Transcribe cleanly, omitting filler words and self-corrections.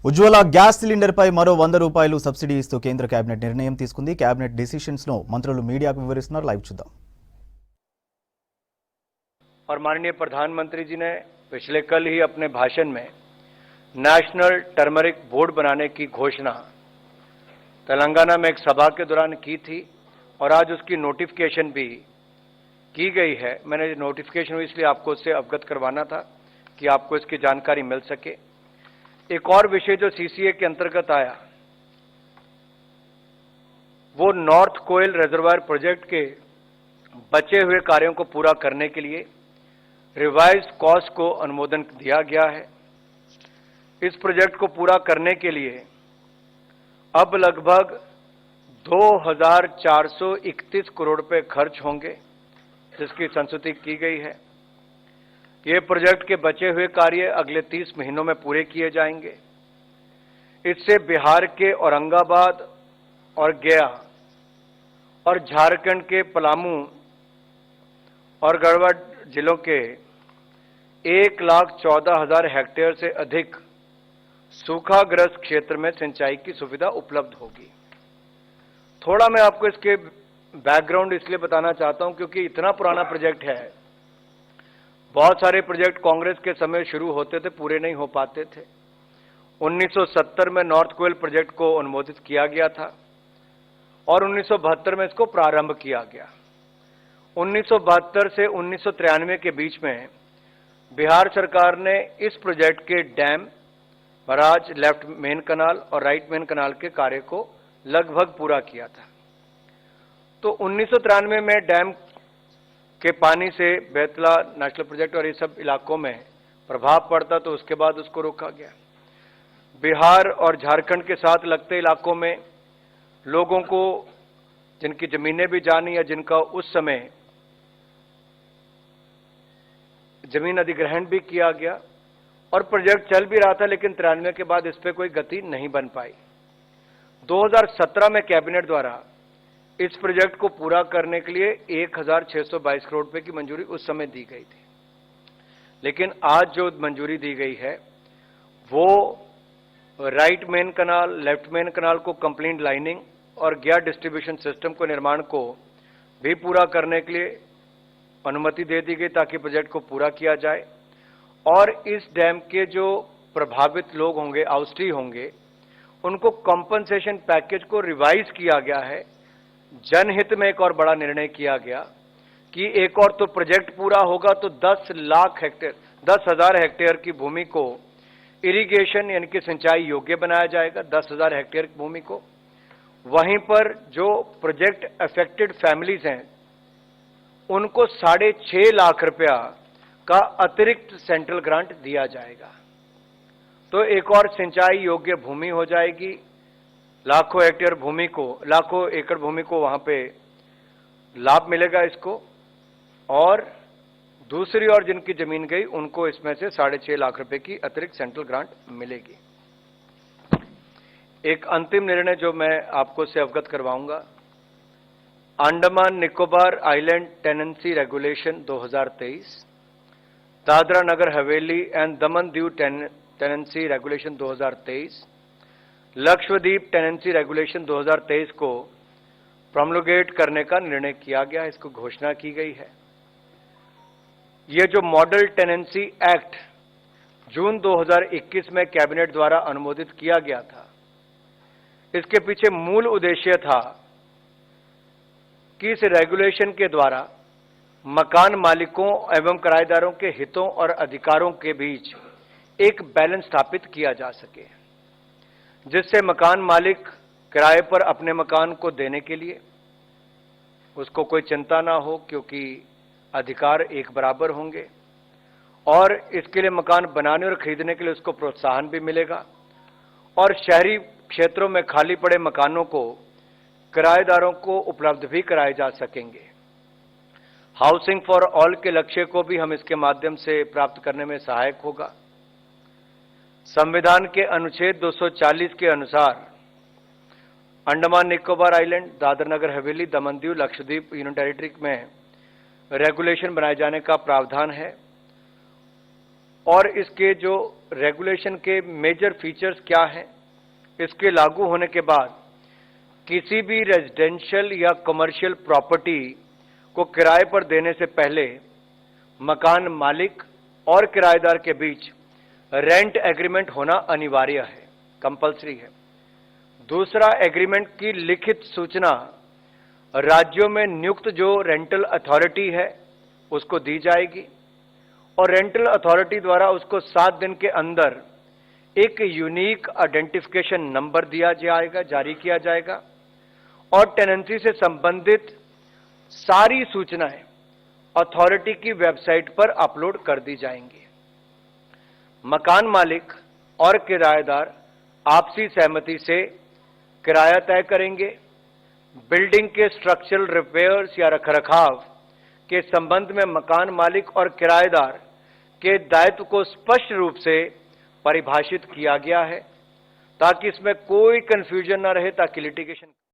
ఉజ్వల gas cylinder పై మరో 100 రూపాయలు subsidy ఇస్తూ కేంద్ర కేబినెట్ నిర్ణయం తీసుకుంది। కేబినెట్ డిసిషన్స్ ను మంత్రులు మీడియాకు వివరిస్తున్నారు। లైవ్ చూద్దాం। और माननीय प्रधानमंत्री जी ने पिछले कल ही अपने भाषण में नेशनल टर्मरिक बोर्ड बनाने की घोषणा तेलंगाना में एक सभा के दौरान की थी और आज उसकी नोटिफिकेशन भी की गई है। मैंने नोटिफिकेशन हुई इसलिए आपको उससे अवगत करवाना था कि आपको इसकी जानकारी मिल सके। एक और विषय जो सीसीए के अंतर्गत आया वो नॉर्थ कोयल रिजर्वायर प्रोजेक्ट के बचे हुए कार्यों को पूरा करने के लिए रिवाइज कॉस्ट को अनुमोदन दिया गया है। इस प्रोजेक्ट को पूरा करने के लिए अब लगभग 2431 करोड़ रुपए खर्च होंगे, जिसकी संस्तुति की गई है। ये प्रोजेक्ट के बचे हुए कार्य अगले 30 महीनों में पूरे किए जाएंगे। इससे बिहार के औरंगाबाद और गया और झारखंड के पलामू और गढ़वा जिलों के 1,14,000 हेक्टेयर से अधिक सूखाग्रस्त क्षेत्र में सिंचाई की सुविधा उपलब्ध होगी। थोड़ा मैं आपको इसके बैकग्राउंड इसलिए बताना चाहता हूं क्योंकि इतना पुराना प्रोजेक्ट है। बहुत सारे प्रोजेक्ट कांग्रेस के समय शुरू होते थे, पूरे नहीं हो पाते थे। 1970 में नॉर्थ कोयल प्रोजेक्ट को अनुमोदित किया गया था और 1972 में इसको प्रारंभ किया गया। 1972 से 1993 के बीच में बिहार सरकार ने इस प्रोजेक्ट के डैम, बराज, लेफ्ट मेन कनाल और राइट मेन कनाल के कार्य को लगभग पूरा किया था। तो 1993 में डैम के पानी से बेतला नेशनल प्रोजेक्ट और ये सब इलाकों में प्रभाव पड़ता, तो उसके बाद उसको रोका गया। बिहार और झारखंड के साथ लगते इलाकों में लोगों को जिनकी जमीनें भी जानी या जिनका उस समय जमीन अधिग्रहण भी किया गया और प्रोजेक्ट चल भी रहा था, लेकिन 93 के बाद इस पर कोई गति नहीं बन पाई। 2017 में कैबिनेट द्वारा इस प्रोजेक्ट को पूरा करने के लिए 1,622 करोड़ रुपए की मंजूरी उस समय दी गई थी, लेकिन आज जो मंजूरी दी गई है वो राइट मेन कनाल, लेफ्ट मेन कनाल को कंप्लीट लाइनिंग और गैर डिस्ट्रीब्यूशन सिस्टम को निर्माण को भी पूरा करने के लिए अनुमति दे दी गई ताकि प्रोजेक्ट को पूरा किया जाए। और इस डैम के जो प्रभावित लोग होंगे, आउस्टी होंगे, उनको कॉम्पनसेशन पैकेज को रिवाइज किया गया है। जनहित में एक और बड़ा निर्णय किया गया कि एक और तो प्रोजेक्ट पूरा होगा तो 10,000 हेक्टेयर की भूमि को इरिगेशन यानी कि सिंचाई योग्य बनाया जाएगा, 10,000 हेक्टेयर की भूमि को। वहीं पर जो प्रोजेक्ट अफेक्टेड फैमिलीज हैं उनको 6.5 लाख रुपया का अतिरिक्त सेंट्रल ग्रांट दिया जाएगा। तो एक और सिंचाई योग्य भूमि हो जाएगी। लाखों हेक्टेयर भूमि को, लाखों एकड़ भूमि को वहां पे लाभ मिलेगा इसको। और दूसरी ओर जिनकी जमीन गई उनको इसमें से 6.5 लाख रुपए की अतिरिक्त सेंट्रल ग्रांट मिलेगी। एक अंतिम निर्णय जो मैं आपको से अवगत करवाऊंगा, Andaman Nicobar island tenancy regulation 2023, Dadra Nagar Haveli and Daman Diu tenancy regulation 2023, Lakshadweep tenancy regulation 2023 को प्रोमोलगेट करने का निर्णय किया गया है, इसको घोषणा की गई है। यह जो मॉडल टेनेंसी एक्ट जून 2021 में कैबिनेट द्वारा अनुमोदित किया गया था, इसके पीछे मूल उद्देश्य था कि इस रेगुलेशन के द्वारा मकान मालिकों एवं किराएदारों के हितों और अधिकारों के बीच एक बैलेंस स्थापित किया जा सके, जिससे मकान मालिक किराए पर अपने मकान को देने के लिए उसको कोई चिंता ना हो, क्योंकि अधिकार एक बराबर होंगे। और इसके लिए मकान बनाने और खरीदने के लिए उसको प्रोत्साहन भी मिलेगा। और शहरी क्षेत्रों में खाली पड़े मकानों को किराएदारों को उपलब्ध भी कराए जा सकेंगे। हाउसिंग फॉर ऑल के लक्ष्य को भी हम इसके माध्यम से प्राप्त करने में सहायक होगा। संविधान के अनुच्छेद 240 के अनुसार अंडमान निकोबार आइलैंड, दादरा नगर हवेली, दमन दीव, लक्षद्वीप यूनियन टेरिटरी में रेगुलेशन बनाए जाने का प्रावधान है। और इसके जो रेगुलेशन के मेजर फीचर्स क्या हैं, इसके लागू होने के बाद किसी भी रेजिडेंशियल या कमर्शियल प्रॉपर्टी को किराए पर देने से पहले मकान मालिक और किराएदार के बीच रेंट एग्रीमेंट होना अनिवार्य है, कंपल्सरी है। दूसरा, एग्रीमेंट की लिखित सूचना राज्यों में नियुक्त जो रेंटल अथॉरिटी है उसको दी जाएगी और रेंटल अथॉरिटी द्वारा उसको 7 दिन के अंदर एक यूनिक आइडेंटिफिकेशन नंबर दिया जाएगा, जारी किया जाएगा और टेनेंसी से संबंधित सारी सूचनाएं अथॉरिटी की वेबसाइट पर अपलोड कर दी जाएंगी। मकान मालिक और किराएदार आपसी सहमति से किराया तय करेंगे। बिल्डिंग के स्ट्रक्चरल रिपेयर्स या रखरखाव के संबंध में मकान मालिक और किराएदार के दायित्व को स्पष्ट रूप से परिभाषित किया गया है ताकि इसमें कोई कंफ्यूजन न रहे, ताकि लिटिगेशन